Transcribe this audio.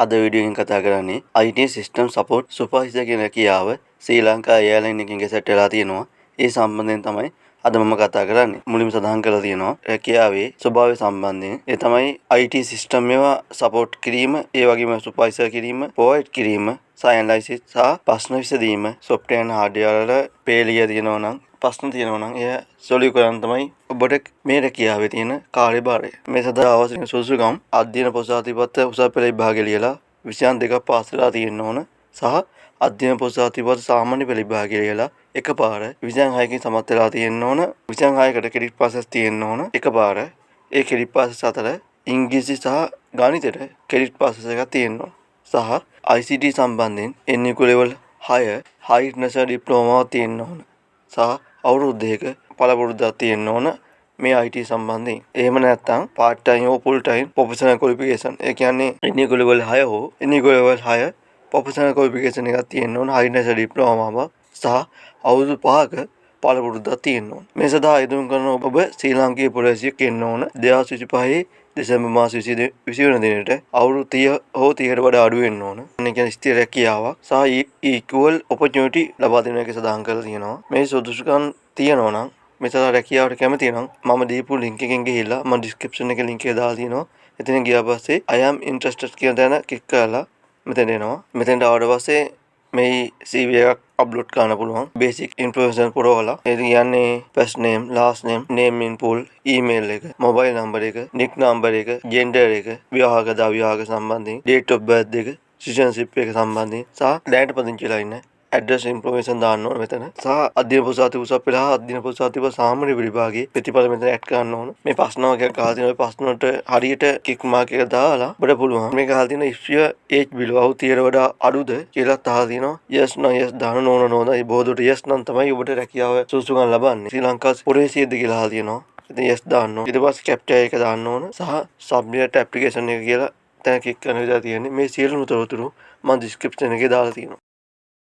අද වීඩියෝ එකෙන් කතා කරන්නේ IT system support supervisor කියන කියාව ශ්‍රී ලංකා එයාර්ලයින් එකකින් සෙට් වෙලා තියෙනවා. ඒ සම්බන්ධයෙන් තමයි අද මම කතා කරන්නේ. මුලින්ම සඳහන් කරලා තියෙනවා රැකියාවේ ස්වභාවය සම්බන්ධයෙන්. ඒ තමයි IT system ඒවා support කිරීම, ඒ වගේම supervisor කිරීම, provide කිරීම, analysis සහ ප්‍රශ්න විසඳීම, software and hardware වල failure තියෙනවා නම් ප්‍රශ්න තියෙනවා නම් එය සොලියු කරන්න තමයි ඔබට මේ රැකියාවේ තියෙන කාර්යභාරය. මේ සඳහා අවශ්‍ය සුසුකම් අධ්‍යයන පොසාතිපත්ත උසස් පෙළ විභාගය ලියලා විෂයන් දෙකක් පාස් වෙලා තියෙන්න ඕන සහ අධ්‍යයන පොසාතිපත්ත සාමාන්‍ය පෙළ විභාගය ලියලා එකපාර විෂයන් 6කින් සමත් වෙලා තියෙන්න ඕන. විෂයන් 6කට ක්‍රෙඩිට් පාසස් තියෙන්න ඕන. එකපාර ඒ ක්‍රෙඩිට් පාසස් අතර ඉංග්‍රීසි සහ ගණිතයට ක්‍රෙඩිට් පාසස් එකක් තියෙන්න ඕන. සහ ICT සම්බන්ධයෙන් NEQ level 6 high international diploma තියෙන්න ඕන. සහ අවුරුදු දෙකක පළපුරුද්දක් තියෙන්න ඕන මේ IT සම්බන්ධයෙන්. එහෙම නැත්නම් part time හෝ full time professional qualification. ඒ කියන්නේ NEQ level 6 හෝ NEQ level 6 professional qualification එකක් තියෙන්න ඕන high international diploma එකක් සහ අවුරුදු 5ක පළපුරුද්දක් තියෙන්න ඕන. මේ සඳහා ඉදිරි කරන ඔබ ශ්‍රී ලාංකේය පොලිසියක් වෙන්න ඕන. 2025 දෙසැම්බර් මාස 20 වෙනි දිනට අවුරුදු 30 හෝ 30කට වඩා අඩු වෙන්න ඕන. ඒ කියන්නේ ස්ථිර රැකියාවක් සහ equal opportunity ලබා දෙන එක සඳහන් කරලා තියෙනවා. මේ සුදුසුකම් තියෙනවා නම් මෙතන රැකියාවට කැමති නම් මම දීපු link එකෙන් ගිහිල්ලා මම description එකේ link එක දාලා තියෙනවා. එතන ගියා පස්සේ I am interested කියන තැන ක්ලික් කරලා මෙතන එනවා. මෙතෙන්ට ආවට පස්සේ මේ CV එකක් අප්ලෝඩ් කරන්න පුළුවන්. basic information පුරවලා. ඒ කියන්නේ first name, last name, name in full, email එක, mobile number එක, nick number එක, gender එක, විවාහකද අවිවාහක සම්බන්ධයෙන්, date of birth එක, citizenship එක සම්බන්ධයෙන් සහ දැනට පදිංචිලා ඉන්න address information දාන්න ඕන මෙතන. සහ අධ්‍යයන පොසාතිප උසස් පෙළ හා අධ්‍යයන පොසාතිප සාමාන්‍ය විභාගයේ ප්‍රතිඵල මෙතන ඇඩ් කරන්න ඕන. මේ ප්‍රශ්න වර්ගයක් අහලා තියෙනවා. ප්‍රශ්න වලට හරියට ටික් මාක් එක දාලා ඔබට පුළුවන් මේක අහලා තියෙන if your age below අවු 30ට වඩා අඩුද කියලා අහලා තියෙනවා. yes no yes දාන නෝන නෝන. ඒ බොහෝදුරට yes නම් තමයි ඔබට රැකියාව සුසුකම් ලබන්නේ. ශ්‍රී ලංකා පොලිසියද කියලා අහලා තියෙනවා. ඉතින් yes දාන්න ඕන. ඊට පස්සේ captcha එක දාන්න ඕන සහ submit application එක කියලා තැන ක්ලික් කරන විදිහ තියෙන්නේ. මේ සියලුම තොරතුරු මම description එකේ දාලා තියෙනවා.